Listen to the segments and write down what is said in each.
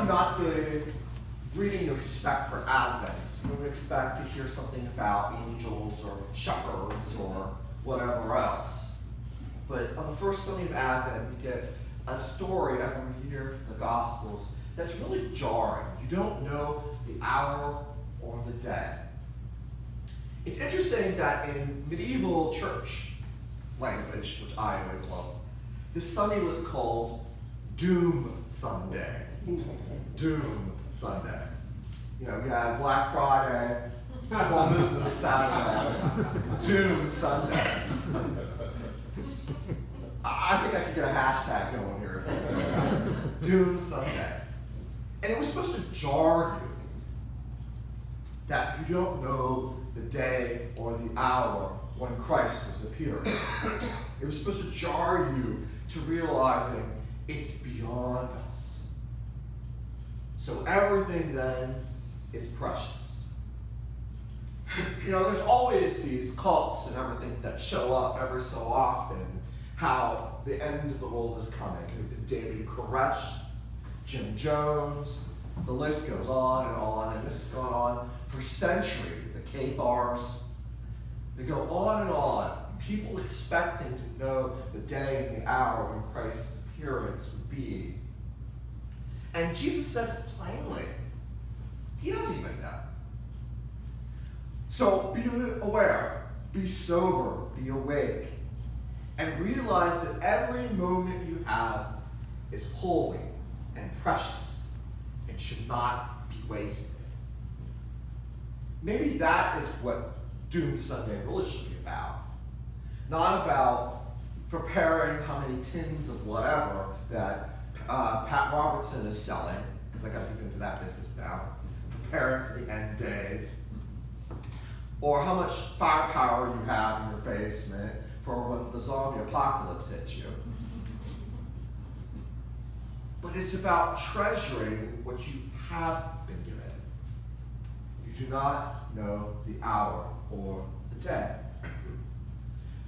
not the reading you expect for Advent. You would expect to hear something about angels or shepherds or whatever else. But on the first Sunday of Advent, we get a story every year from the Gospels that's really jarring. You don't know the hour or the day. It's interesting that in medieval church language, which I always love, this Sunday was called Doom Sunday. Doom Sunday. You know, we had Black Friday, Small Business Saturday, Doom Sunday. I think I could get a hashtag going here or something like that. Doom Sunday. And it was supposed to jar you that you don't know the day or the hour when Christ was appearing. It was supposed to jar you to realizing it's beyond us. So everything then is precious. You know, there's always these cults and everything that show up every so often, how the end of the world is coming. David Koresh, Jim Jones, the list goes on, and this has gone on for centuries. The Cathars, they go on and on. People expecting to know the day and the hour when Christ's appearance would be. And Jesus says it plainly. He doesn't even know. So be aware, be sober, be awake, and realize that every moment you have is holy and precious and should not be wasted. Maybe that is what Doom Sunday really should be about. Not about preparing how many tins of whatever that Pat Robertson is selling, because I guess he's into that business now, preparing for the end days, or how much firepower you have in your basement for when the zombie apocalypse hits you. But it's about treasuring what you have been given. You do not know the hour or the day.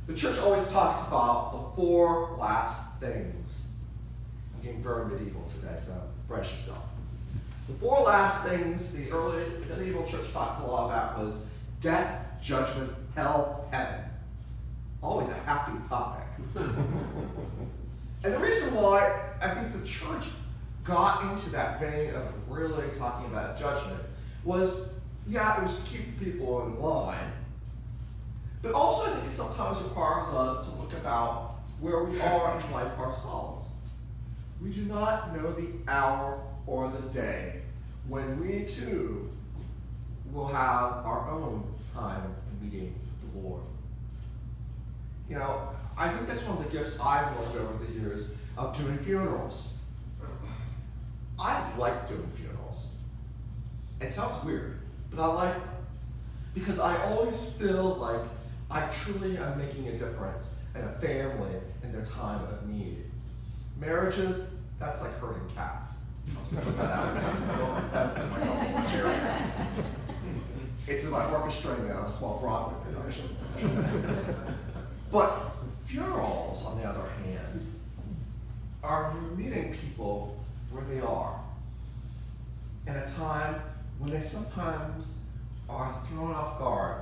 The church always talks about the 4 last things. I'm getting very medieval today, so brace yourself. The 4 last things the early medieval church talked a lot about was death, judgment, hell, heaven. Always a happy topic. And the reason why I think the church got into that vein of really talking about judgment was, yeah, it was to keep people in line, but also I think it sometimes requires us to look about where we are in life ourselves. We do not know the hour or the day when we too will have our own time in meeting the Lord. You know, I think that's one of the gifts I've learned over the years of doing funerals. I like doing funerals. It sounds weird, but I like them because I always feel like I truly am making a difference in a family in their time of need. Marriages, that's like herding cats. I'll just put that out there. No offense to my couples in charity. It's like orchestrating a small Broadway production. But funerals, on the other hand, are you're meeting people where they are in a time when they sometimes are thrown off guard,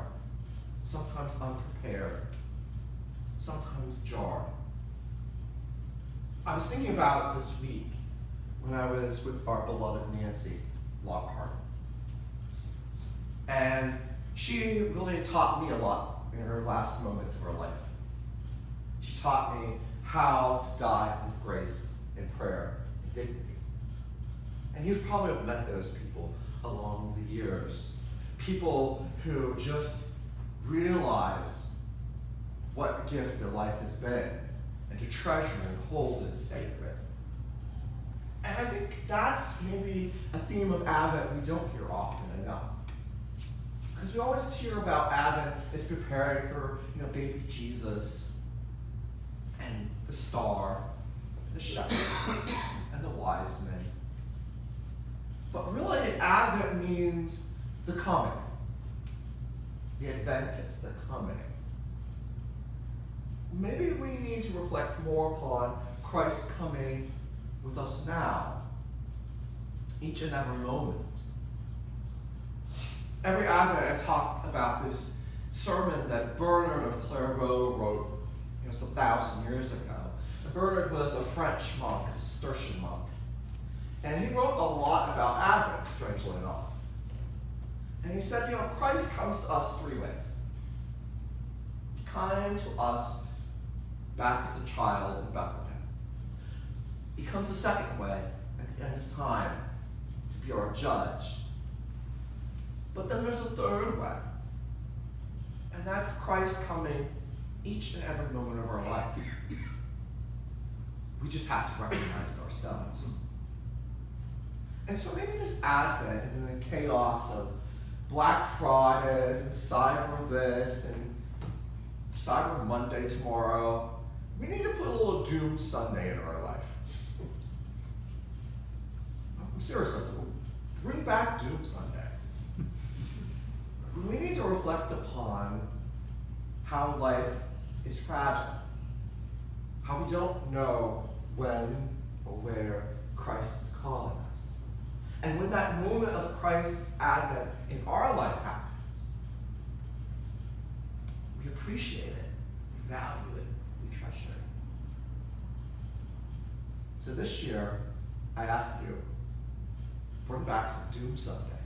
sometimes unprepared, sometimes jarred. I was thinking about it this week when I was with our beloved Nancy Lockhart. And she really taught me a lot in her last moments of her life. She taught me how to die with grace and prayer and dignity. And you've probably met those people along the years. People who just realize what a gift their life has been and to treasure and hold it as sacred. And I think that's maybe a theme of Advent we don't hear often enough. Because we always hear about Advent as preparing for, baby Jesus and the star, the shepherds, and the wise men. But really, Advent means the coming. The Adventist, the coming. Maybe we need to reflect more upon Christ's coming with us now. each and every moment. Every Advent I talk about this sermon that Bernard of Clairvaux wrote some 1,000 years ago. And Bernard was a French monk, a Cistercian monk. And he wrote a lot about Advent, strangely enough. And he said, Christ comes to us three ways. He came to us back as a child in Bethlehem. He comes a second way at the end of time to be our judge. But then there's a third way. And that's Christ coming each and every moment of our life. We just have to recognize it ourselves. And so maybe this Advent and the chaos of Black Fridays and Cyber this and Cyber Monday tomorrow, we need to put a little Doom Sunday in our life. I'm serious, bring back Doom Sunday. We need to reflect upon how life is fragile, how we don't know when or where Christ is calling us. And when that moment of Christ's advent in our life happens, we appreciate it, we value it, we treasure it. So this year, I ask you, bring back some Doom Sunday.